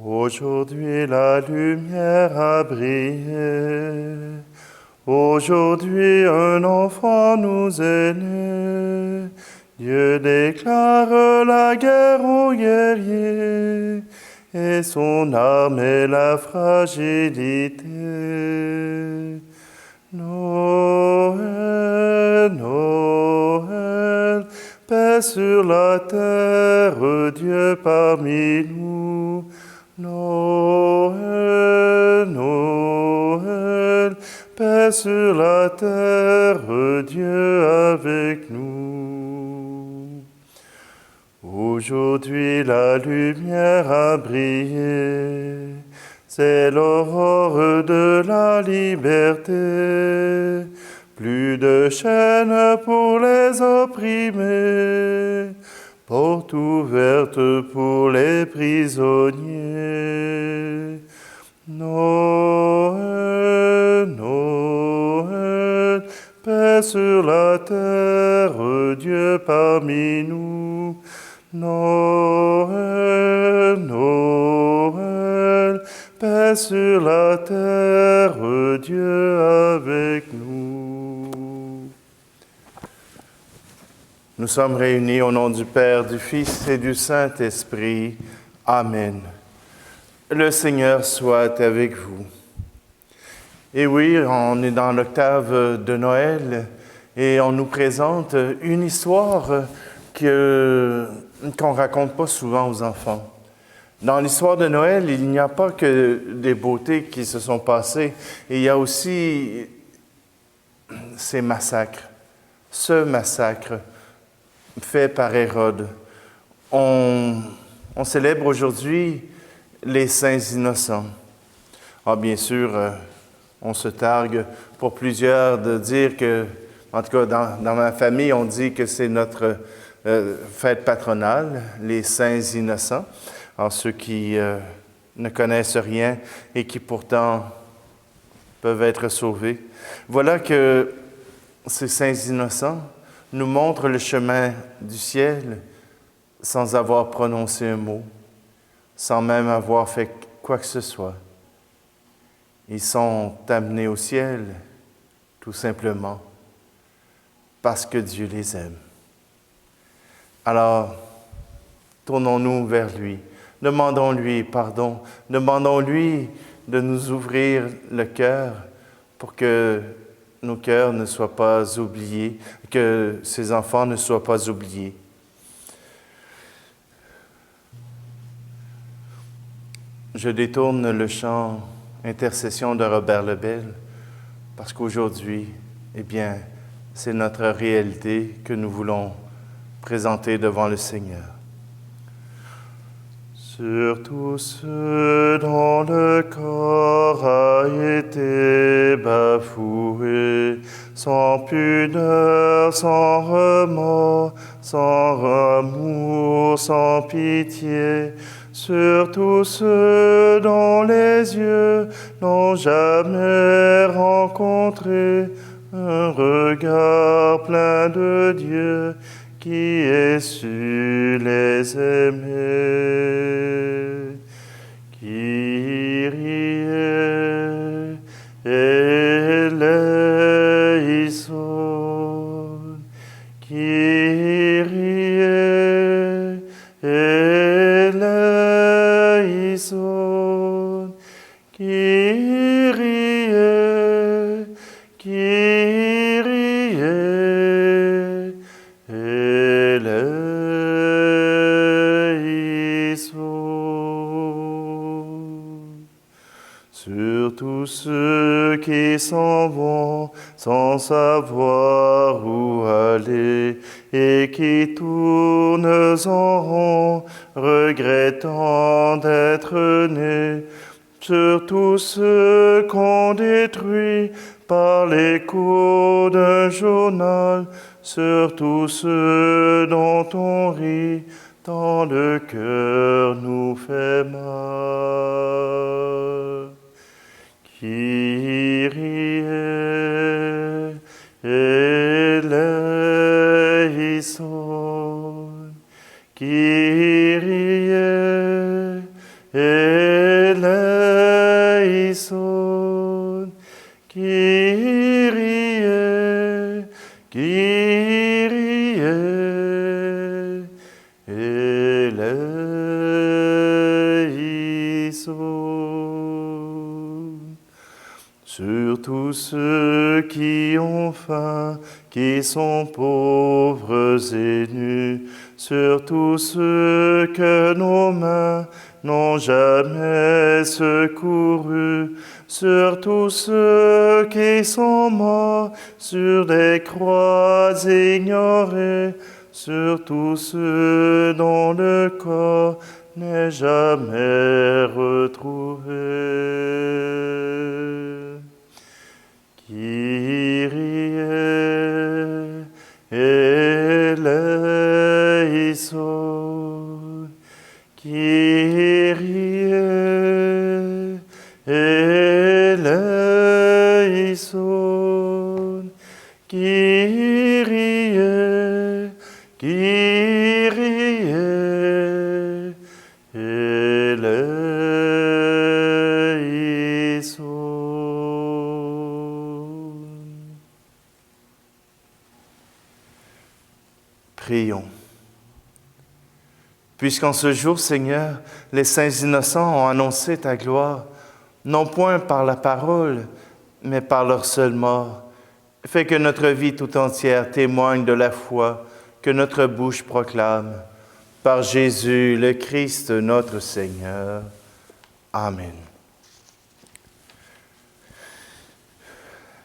Aujourd'hui la lumière a brillé. Aujourd'hui un enfant nous est né. Dieu déclare la guerre aux guerriers, et son arme est la fragilité. Noël, Noël, paix sur la terre, Dieu parmi nous. Noël, Noël, paix sur la terre, Dieu avec nous. Aujourd'hui la lumière a brillé, c'est l'aurore de la liberté. Plus de chaînes pour les opprimés, porte ouverte pour les prisonniers. Noël, Noël, paix sur la terre, Dieu parmi nous. Noël, Noël, paix sur la terre, Dieu avec nous. Nous sommes réunis au nom du Père, du Fils et du Saint-Esprit. Amen. Le Seigneur soit avec vous. Et oui, on est dans l'octave de Noël et on nous présente une histoire qu'on ne raconte pas souvent aux enfants. Dans l'histoire de Noël, il n'y a pas que des beautés qui se sont passées, il y a aussi ces massacres, ce massacre fait par Hérode. On célèbre aujourd'hui les saints innocents. Ah, bien sûr, on se targue pour plusieurs de dire que, en tout cas dans ma famille, on dit que c'est notre fête patronale, les saints innocents. Alors ceux qui ne connaissent rien et qui pourtant peuvent être sauvés. Voilà que ces saints innocents nous montrent le chemin du ciel sans avoir prononcé un mot, sans même avoir fait quoi que ce soit. Ils sont amenés au ciel, tout simplement, parce que Dieu les aime. Alors, tournons-nous vers lui, demandons-lui pardon, demandons-lui de nous ouvrir le cœur pour que nos cœurs ne soient pas oubliés, que ces enfants ne soient pas oubliés. Je détourne le chant Intercession de Robert Lebel parce qu'aujourd'hui, eh bien, c'est notre réalité que nous voulons présenter devant le Seigneur. Sur tous ceux dont le corps a été bafoué, sans pudeur, sans remords, sans amour, sans pitié, sur tous ceux dont les yeux n'ont jamais rencontré un regard plein de Dieu, qui ait su les aimer. Kyrie eleison, Kyrie eleison, Kyrie sur tous ceux qui s'en vont sans savoir où aller et qui tournent en rond, regrettant d'être nés, sur tous ceux qu'on détruit par l'écho d'un journal, sur tous ceux dont on rit, tant le cœur nous fait mal. Kyrie eleison, Kyrie eleison. eleison. Sur tous ceux qui ont faim, qui sont pauvres et nus, sur tous ceux que nos mains n'ont jamais secourus, sur tous ceux qui sont morts sur des croix ignorées, sur tous ceux dont le corps n'est jamais retrouvé. Kyrie eleison, Kyrie eleison, Kyrie, Kyrie eleison. Prions. Puisqu'en ce jour, Seigneur, les saints innocents ont annoncé ta gloire, non point par la parole, mais par leur seule mort, fais que notre vie tout entière témoigne de la foi que notre bouche proclame. Par Jésus, le Christ, notre Seigneur. Amen.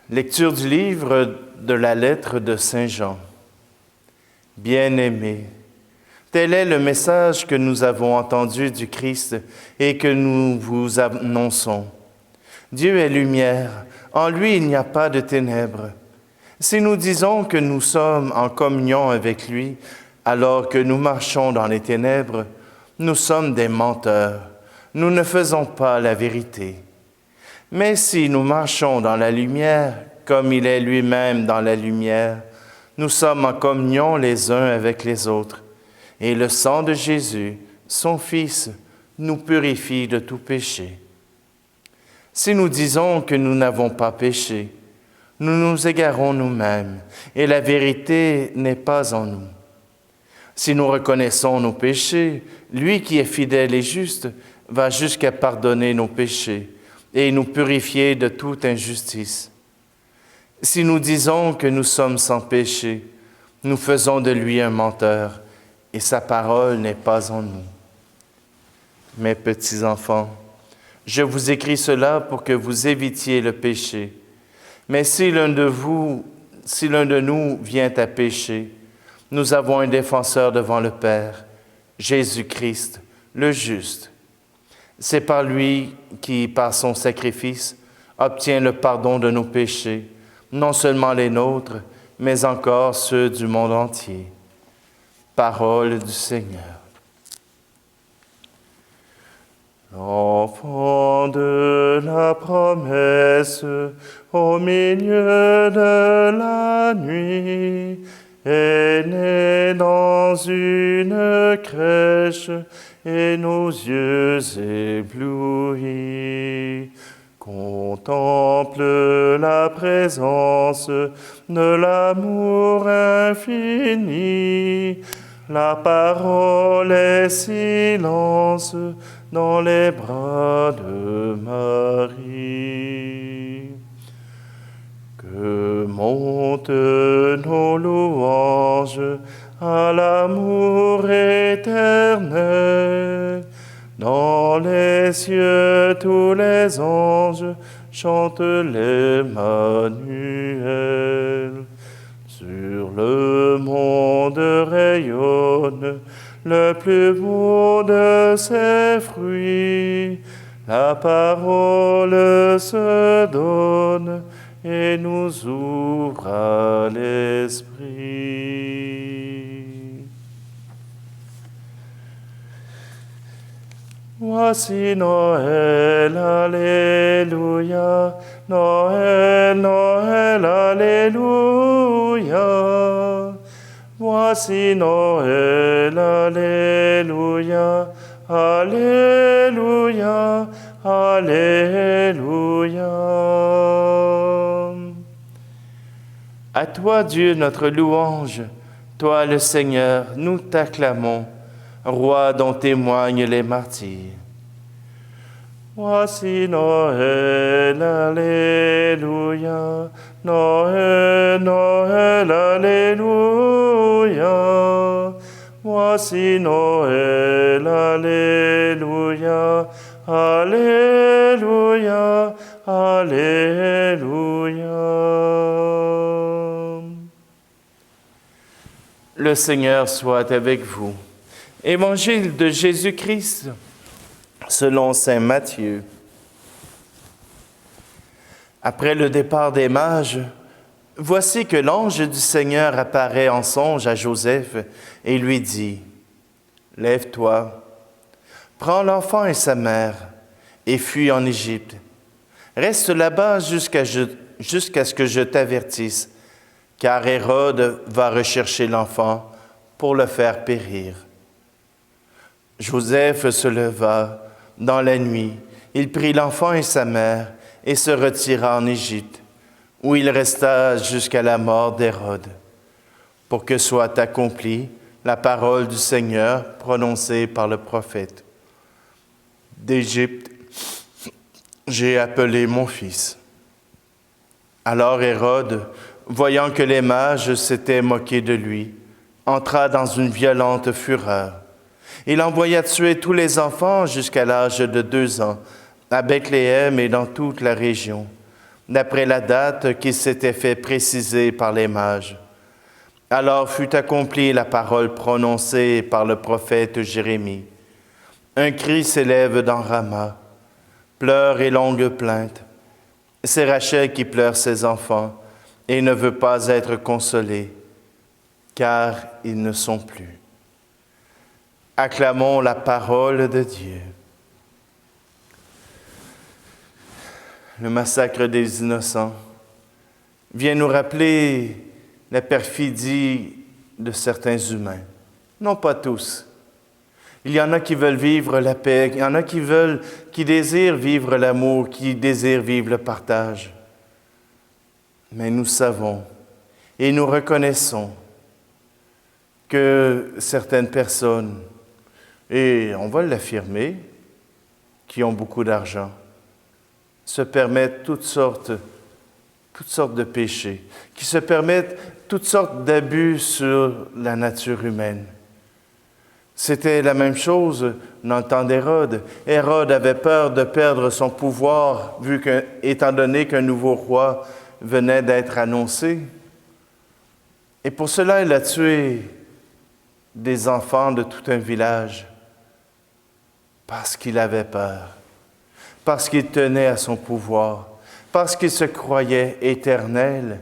Lecture du livre de la lettre de Saint Jean. Bien-aimés, tel est le message que nous avons entendu du Christ et que nous vous annonçons. Dieu est lumière, en lui il n'y a pas de ténèbres. Si nous disons que nous sommes en communion avec lui, alors que nous marchons dans les ténèbres, nous sommes des menteurs. Nous ne faisons pas la vérité. Mais si nous marchons dans la lumière, comme il est lui-même dans la lumière, nous sommes en communion les uns avec les autres. Et le sang de Jésus, son Fils, nous purifie de tout péché. Si nous disons que nous n'avons pas péché, nous nous égarons nous-mêmes, et la vérité n'est pas en nous. Si nous reconnaissons nos péchés, lui qui est fidèle et juste va jusqu'à pardonner nos péchés et nous purifier de toute injustice. Si nous disons que nous sommes sans péché, nous faisons de lui un menteur, et sa parole n'est pas en nous. Mes petits enfants, je vous écris cela pour que vous évitiez le péché. Mais si l'un de nous vient à pécher, nous avons un défenseur devant le Père, Jésus-Christ, le juste. C'est par lui qui, par son sacrifice, obtient le pardon de nos péchés, non seulement les nôtres, mais encore ceux du monde entier. Parole du Seigneur. L'enfant de la promesse, au milieu de la nuit, est né dans une crèche et nos yeux éblouis contemplent la présence de l'amour infini. La parole est silence dans les bras de Marie. Que montent nos louanges à l'amour éternel. Dans les cieux, tous les anges chantent l'Emmanuel. Sur le monde rayonne le plus beau de ses fruits. La parole se donne et nous ouvre à l'esprit. Voici Noël, alléluia, Noël, Noël, alléluia. Voici Noël, alléluia, alléluia, alléluia. À toi, Dieu, notre louange, toi le Seigneur, nous t'acclamons. roi dont témoignent les martyrs. Voici Noël, alléluia, Noël, Noël, alléluia. Voici Noël, alléluia, alléluia, alléluia. Le Seigneur soit avec vous. Évangile de Jésus-Christ selon saint Matthieu. Après le départ des mages, voici que l'ange du Seigneur apparaît en songe à Joseph et lui dit : « Lève-toi, prends l'enfant et sa mère et fuis en Égypte. Reste là-bas jusqu'à ce que je t'avertisse, car Hérode va rechercher l'enfant pour le faire périr. » Joseph se leva dans la nuit. Il prit l'enfant et sa mère et se retira en Égypte, où il resta jusqu'à la mort d'Hérode, pour que soit accomplie la parole du Seigneur prononcée par le prophète. « D'Égypte, j'ai appelé mon fils. » Alors Hérode, voyant que les mages s'étaient moqués de lui, entra dans une violente fureur. Il envoya tuer tous les enfants jusqu'à l'âge de 2 ans, à Bethléem et dans toute la région, d'après la date qui s'était fait préciser par les mages. Alors fut accomplie la parole prononcée par le prophète Jérémie. Un cri s'élève dans Rama, pleurs et longues plaintes. C'est Rachel qui pleure ses enfants et ne veut pas être consolée, car ils ne sont plus. Acclamons la parole de Dieu. Le massacre des innocents vient nous rappeler la perfidie de certains humains. Non pas tous. Il y en a qui veulent vivre la paix, il y en a qui désirent vivre l'amour, qui désirent vivre le partage. Mais nous savons et nous reconnaissons que certaines personnes, et on va l'affirmer, qui ont beaucoup d'argent, se permettent toutes sortes de péchés, qui se permettent toutes sortes d'abus sur la nature humaine. C'était la même chose dans le temps d'Hérode. Hérode avait peur de perdre son pouvoir, étant donné qu'un nouveau roi venait d'être annoncé. Et pour cela, il a tué des enfants de tout un village, parce qu'il avait peur, parce qu'il tenait à son pouvoir, parce qu'il se croyait éternel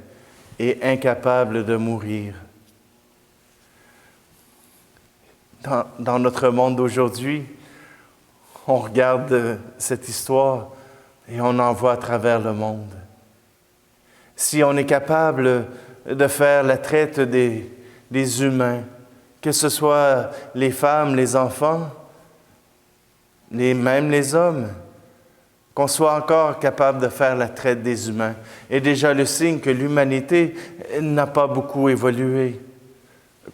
et incapable de mourir. Dans notre monde d'aujourd'hui, on regarde cette histoire et on en voit à travers le monde. Si on est capable de faire la traite des humains, que ce soit les femmes, les enfants, même les hommes, qu'on soit encore capable de faire la traite des humains, est déjà le signe que l'humanité n'a pas beaucoup évolué,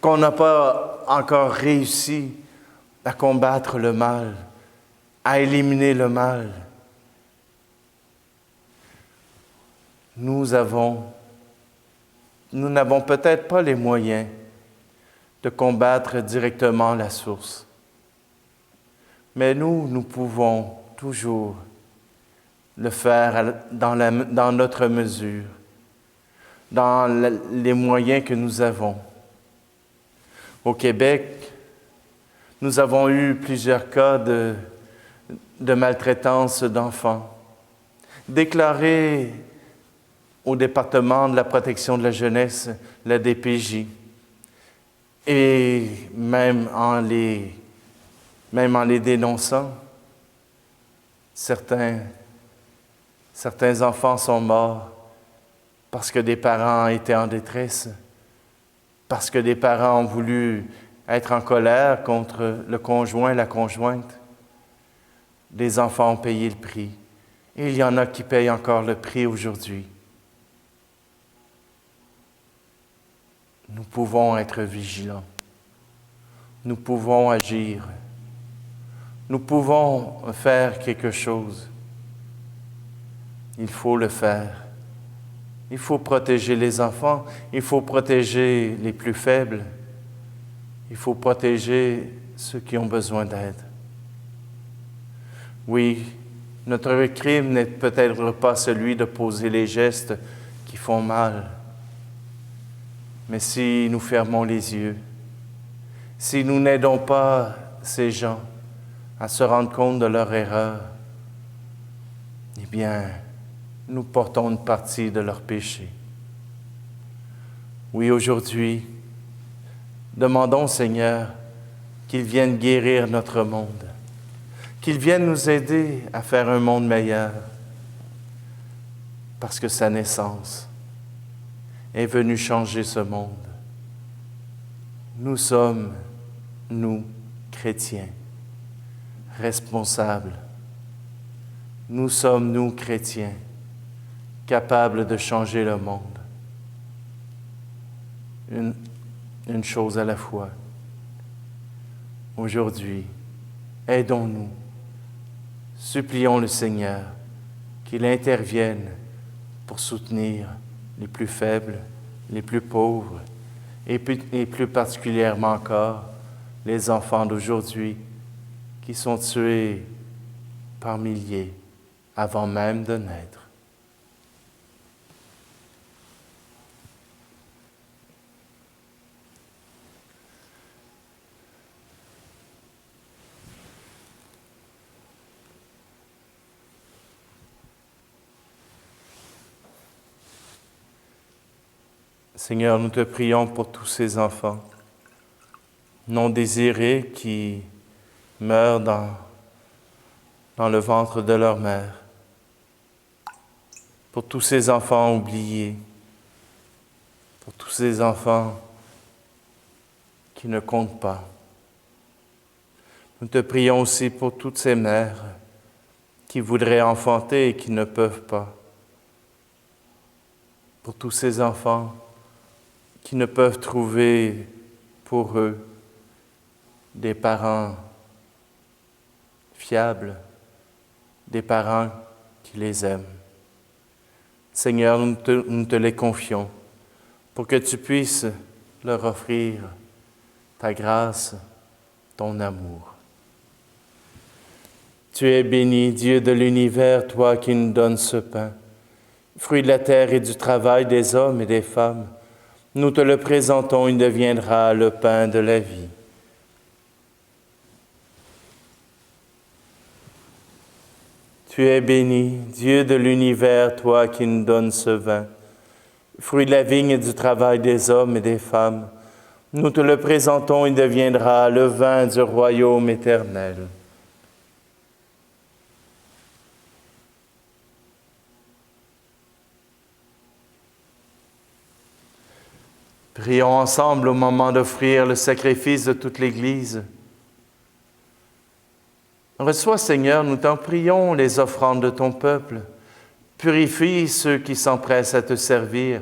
qu'on n'a pas encore réussi à combattre le mal, à éliminer le mal. Nous n'avons peut-être pas les moyens de combattre directement la source. Mais nous pouvons toujours le faire dans notre mesure, dans les moyens que nous avons. Au Québec, nous avons eu plusieurs cas de maltraitance d'enfants, déclarés au département de la protection de la jeunesse, la DPJ, et même en les dénonçant, certains enfants sont morts parce que des parents étaient en détresse, parce que des parents ont voulu être en colère contre le conjoint, la conjointe. Des enfants ont payé le prix. Et il y en a qui payent encore le prix aujourd'hui. Nous pouvons être vigilants. nous pouvons agir. Nous pouvons faire quelque chose. Il faut le faire. Il faut protéger les enfants. Il faut protéger les plus faibles. Il faut protéger ceux qui ont besoin d'aide. Oui, notre crime n'est peut-être pas celui de poser les gestes qui font mal. Mais si nous fermons les yeux, si nous n'aidons pas ces gens à se rendre compte de leur erreur, eh bien, nous portons une partie de leur péché. Oui, aujourd'hui, demandons au Seigneur qu'il vienne guérir notre monde, qu'il vienne nous aider à faire un monde meilleur, parce que sa naissance est venue changer ce monde. Nous sommes, nous, chrétiens, responsables. Nous sommes, nous, chrétiens, capables de changer le monde. Une chose à la fois. Aujourd'hui, aidons-nous. Supplions le Seigneur qu'il intervienne pour soutenir les plus faibles, les plus pauvres, et plus particulièrement encore les enfants d'aujourd'hui qui sont tués par milliers avant même de naître. Seigneur, nous te prions pour tous ces enfants non désirés qui meurent dans le ventre de leur mère, pour tous ces enfants oubliés, pour tous ces enfants qui ne comptent pas. Nous te prions aussi pour toutes ces mères qui voudraient enfanter et qui ne peuvent pas, pour tous ces enfants qui ne peuvent trouver pour eux des parents fiables, des parents qui les aiment. Seigneur, nous te les confions pour que tu puisses leur offrir ta grâce, ton amour. Tu es béni, Dieu de l'univers, toi qui nous donnes ce pain, fruit de la terre et du travail des hommes et des femmes. Nous te le présentons, il deviendra le pain de la vie. Tu es béni, Dieu de l'univers, toi qui nous donnes ce vin, fruit de la vigne et du travail des hommes et des femmes. Nous te le présentons, il deviendra le vin du royaume éternel. Prions ensemble au moment d'offrir le sacrifice de toute l'Église. Reçois, Seigneur, nous t'en prions, les offrandes de ton peuple. Purifie ceux qui s'empressent à te servir,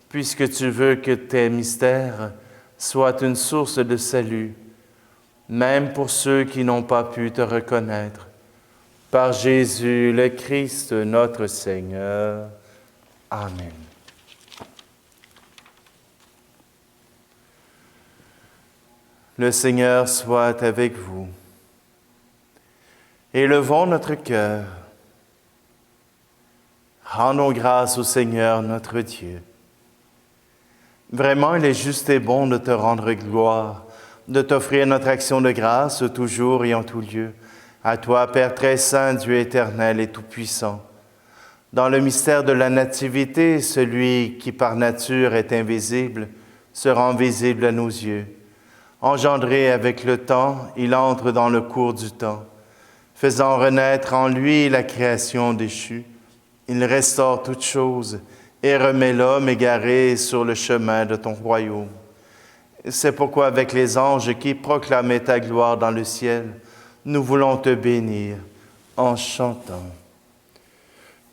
puisque tu veux que tes mystères soient une source de salut, même pour ceux qui n'ont pas pu te reconnaître. Par Jésus le Christ, notre Seigneur. Amen. Le Seigneur soit avec vous. Élevons notre cœur. Rendons grâce au Seigneur notre Dieu. Vraiment, il est juste et bon de te rendre gloire, de t'offrir notre action de grâce toujours et en tout lieu. À toi, Père très saint, Dieu éternel et tout-puissant. Dans le mystère de la nativité, celui qui par nature est invisible se rend visible à nos yeux. Engendré avec le temps, il entre dans le cours du temps. Faisant renaître en lui la création déchue, il restaure toutes choses et remet l'homme égaré sur le chemin de ton royaume. C'est pourquoi avec les anges qui proclamaient ta gloire dans le ciel, nous voulons te bénir en chantant.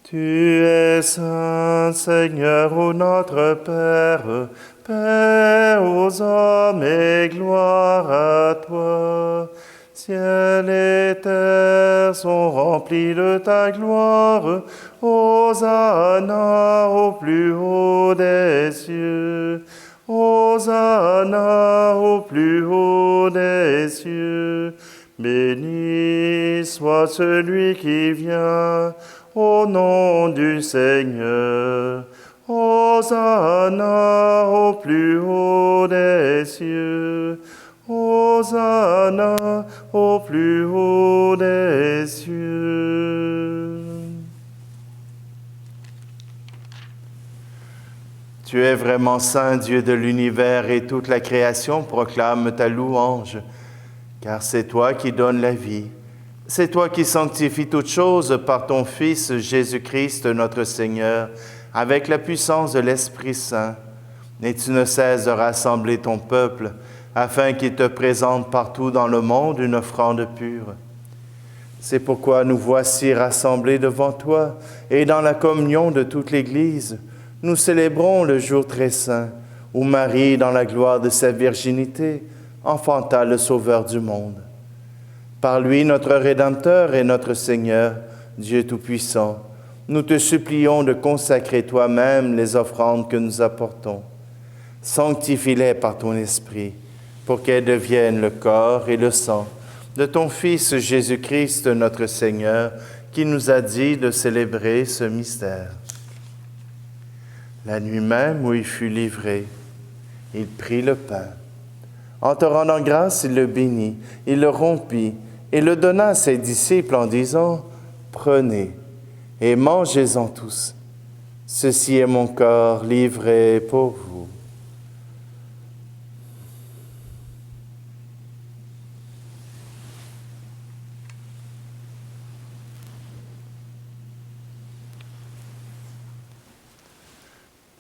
Tu es saint, Seigneur, ô notre Père, Paix aux hommes et gloire à toi. Ciel et terre sont remplis de ta gloire. Hosanna au plus haut des cieux. Hosanna au plus haut des cieux. Béni soit celui qui vient au nom du Seigneur. Hosanna au plus haut des cieux. Hosanna au plus haut des cieux. Tu es vraiment saint, Dieu de l'univers, et toute la création proclame ta louange. Car c'est toi qui donnes la vie. C'est toi qui sanctifies toutes choses par ton Fils Jésus-Christ notre Seigneur, avec la puissance de l'Esprit Saint. Et tu ne cesses de rassembler ton peuple, afin qu'il te présente partout dans le monde une offrande pure. C'est pourquoi nous voici rassemblés devant toi, et dans la communion de toute l'Église, nous célébrons le jour très saint, où Marie, dans la gloire de sa virginité, enfanta le Sauveur du monde. Par lui, notre Rédempteur et notre Seigneur, Dieu Tout-Puissant, nous te supplions de consacrer toi-même les offrandes que nous apportons. Sanctifie-les par ton Esprit, pour qu'elles deviennent le corps et le sang de ton Fils Jésus-Christ, notre Seigneur, qui nous a dit de célébrer ce mystère. La nuit même où il fut livré, il prit le pain. En te rendant grâce, il le bénit, il le rompit et le donna à ses disciples en disant, « Prenez et mangez-en tous. Ceci est mon corps livré pour vous. »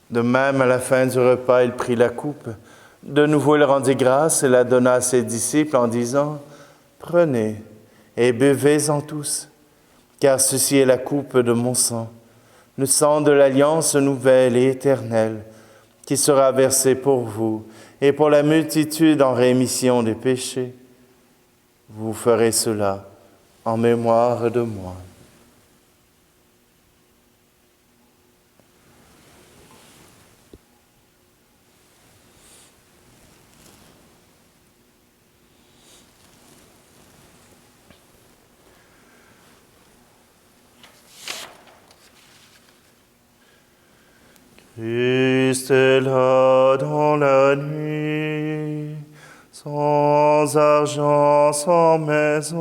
De même, à la fin du repas, il prit la coupe. De nouveau, il rendit grâce et la donna à ses disciples en disant, « Prenez et buvez-en tous, car ceci est la coupe de mon sang, le sang de l'alliance nouvelle et éternelle, qui sera versé pour vous et pour la multitude en rémission des péchés. Vous ferez cela en mémoire de moi. » Christ est là dans la nuit, sans argent, sans maison.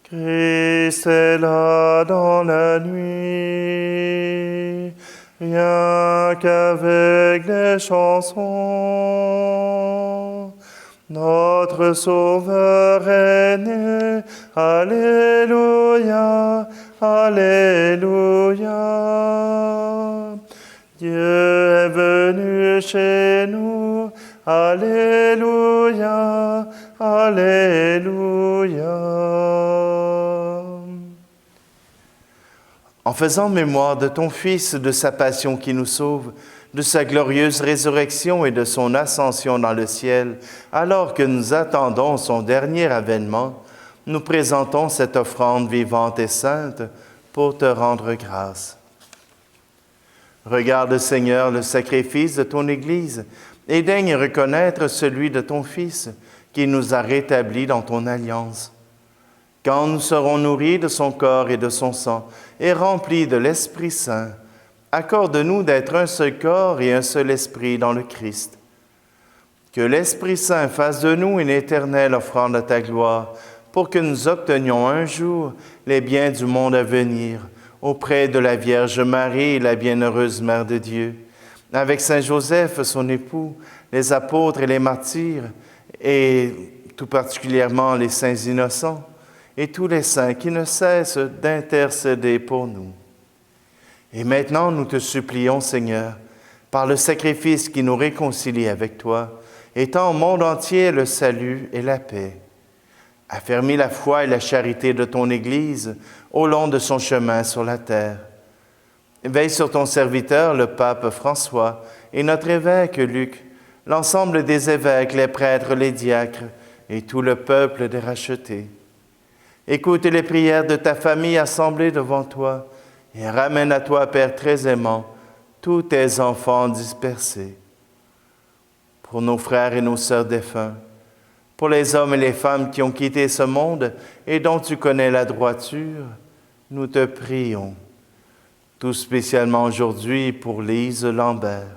Christ est là dans la nuit, rien qu'avec des chansons. Notre Sauveur est né, Alléluia, Alléluia. Dieu est venu chez nous, Alléluia, Alléluia. En faisant mémoire de ton Fils, de sa passion qui nous sauve, de sa glorieuse résurrection et de son ascension dans le ciel, alors que nous attendons son dernier avènement, nous présentons cette offrande vivante et sainte pour te rendre grâce. Regarde, Seigneur, le sacrifice de ton Église et daigne reconnaître celui de ton Fils qui nous a rétablis dans ton alliance. Quand nous serons nourris de son corps et de son sang et remplis de l'Esprit Saint, accorde-nous d'être un seul corps et un seul esprit dans le Christ. Que l'Esprit Saint fasse de nous une éternelle offrande à ta gloire, pour que nous obtenions un jour les biens du monde à venir, auprès de la Vierge Marie, la bienheureuse Mère de Dieu, avec Saint Joseph, son époux, les apôtres et les martyrs, et tout particulièrement les saints innocents, et tous les saints qui ne cessent d'intercéder pour nous. Et maintenant, nous te supplions, Seigneur, par le sacrifice qui nous réconcilie avec toi, étends au monde entier le salut et la paix. Affermis la foi et la charité de ton Église au long de son chemin sur la terre. Veille sur ton serviteur, le pape François, et notre évêque Luc, l'ensemble des évêques, les prêtres, les diacres et tout le peuple des rachetés. Écoute les prières de ta famille assemblée devant toi et ramène à toi, Père très aimant, tous tes enfants dispersés. Pour nos frères et nos sœurs défunts, pour les hommes et les femmes qui ont quitté ce monde et dont tu connais la droiture, nous te prions. Tout spécialement aujourd'hui pour Lise Lambert.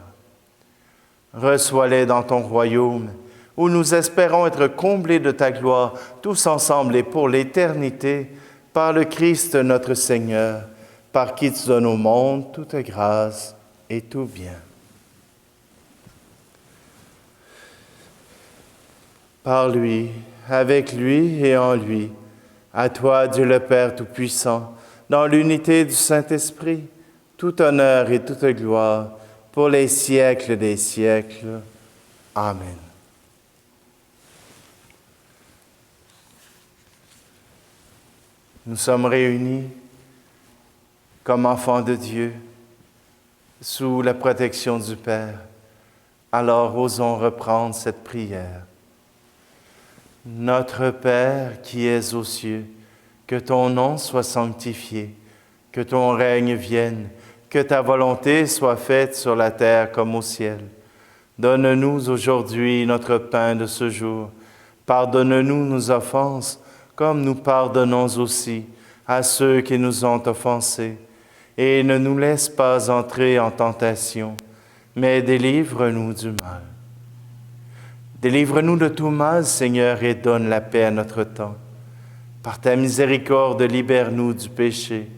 Reçois-les dans ton royaume, où nous espérons être comblés de ta gloire, tous ensemble et pour l'éternité, par le Christ notre Seigneur, par qui tu donnes au monde toute grâce et tout bien. Par lui, avec lui et en lui, à toi, Dieu le Père Tout-Puissant, dans l'unité du Saint-Esprit, tout honneur et toute gloire, pour les siècles des siècles. Amen. Nous sommes réunis comme enfants de Dieu, sous la protection du Père. Alors osons reprendre cette prière. Notre Père qui es aux cieux, que ton nom soit sanctifié, que ton règne vienne, que ta volonté soit faite sur la terre comme au ciel. Donne-nous aujourd'hui notre pain de ce jour. Pardonne-nous nos offenses, comme nous pardonnons aussi à ceux qui nous ont offensés. Et ne nous laisse pas entrer en tentation, mais délivre-nous du mal. Délivre-nous de tout mal, Seigneur, et donne la paix à notre temps. Par ta miséricorde, libère-nous du péché.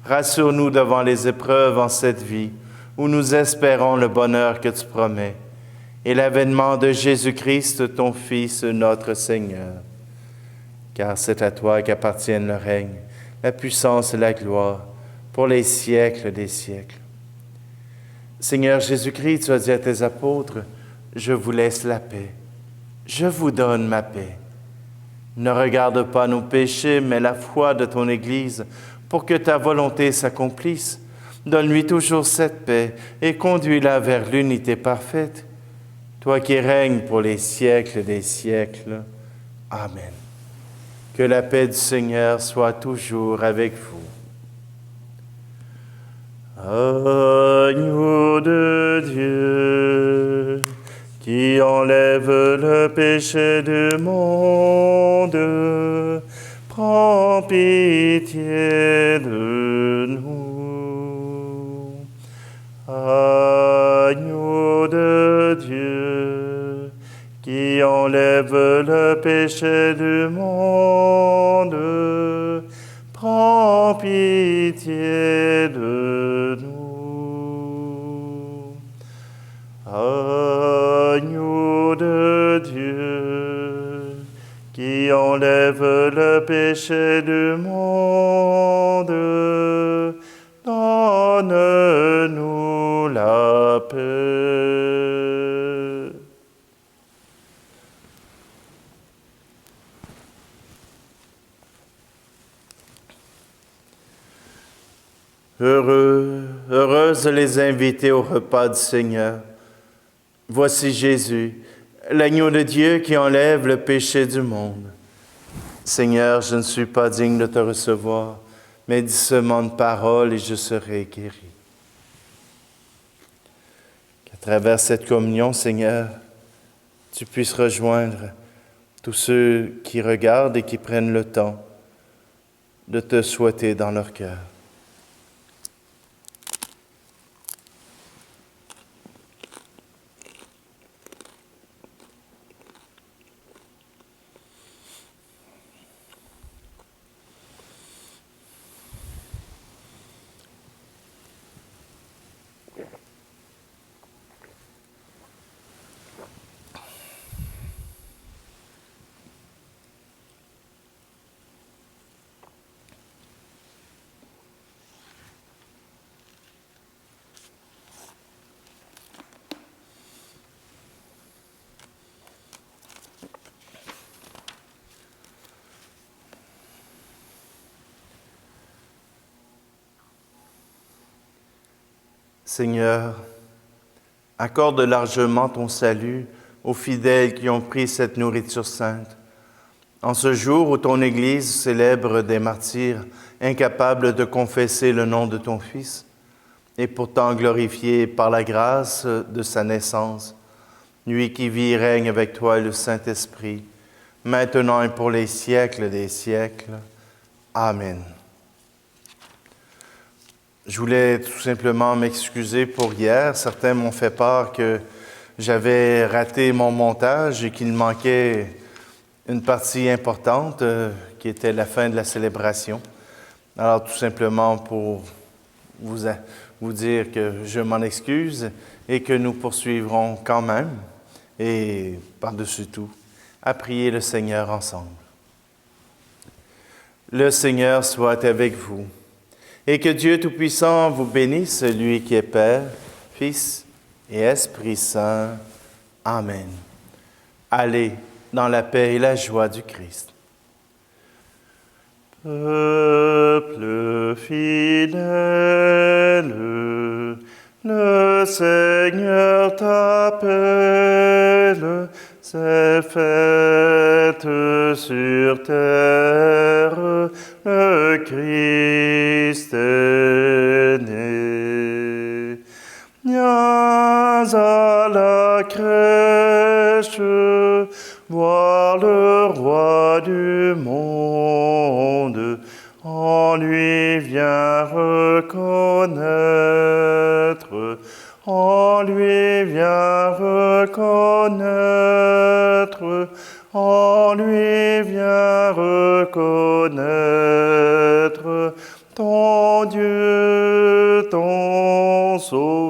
Rassure-nous devant les épreuves en cette vie, où nous espérons le bonheur que tu promets, et l'avènement de Jésus-Christ, ton Fils, notre Seigneur. Car c'est à toi qu'appartiennent le règne, la puissance et la gloire, pour les siècles des siècles. Seigneur Jésus-Christ, tu as dit à tes apôtres, « Je vous laisse la paix, je vous donne ma paix. » Ne regarde pas nos péchés, mais la foi de ton Église, pour que ta volonté s'accomplisse. Donne-lui toujours cette paix et conduis-la vers l'unité parfaite. Toi qui règnes pour les siècles des siècles. Amen. Que la paix du Seigneur soit toujours avec vous. Agneau de Dieu, qui enlève le péché du monde, prends pitié de nous. Agneau de Dieu, qui enlève le péché du monde, prends pitié de nous. Agneau de Dieu, qui enlève le péché du monde, donne-nous la paix. Heureuses les invités au repas du Seigneur. Voici Jésus, l'agneau de Dieu qui enlève le péché du monde. Seigneur, je ne suis pas digne de te recevoir, mais dis seulement une parole et je serai guéri. Qu'à travers cette communion, Seigneur, tu puisses rejoindre tous ceux qui regardent et qui prennent le temps de te souhaiter dans leur cœur. Seigneur, Accorde largement ton salut aux fidèles qui ont pris cette nourriture sainte. En ce jour où ton Église célèbre des martyrs incapables de confesser le nom de ton Fils, et pourtant glorifiés par la grâce de sa naissance, lui qui vit et règne avec toi et le Saint-Esprit, maintenant et pour les siècles des siècles. Amen. Je voulais tout simplement m'excuser pour hier. Certains m'ont fait part que j'avais raté mon montage et qu'il manquait une partie importante qui était la fin de la célébration. Alors tout simplement pour vous dire que je m'en excuse et que nous poursuivrons quand même et par-dessus tout à prier le Seigneur ensemble. Le Seigneur soit avec vous. Et que Dieu Tout-Puissant vous bénisse, lui qui est Père, Fils et Esprit Saint. Amen. Allez dans la paix et la joie du Christ. Peuple fidèle, le Seigneur t'appelle, c'est fête sur terre, le Christ est né. Viens à la crèche, voir le roi du monde, en lui viens reconnaître, en lui viens reconnaître, en lui viens reconnaître ton Dieu, ton Sauveur.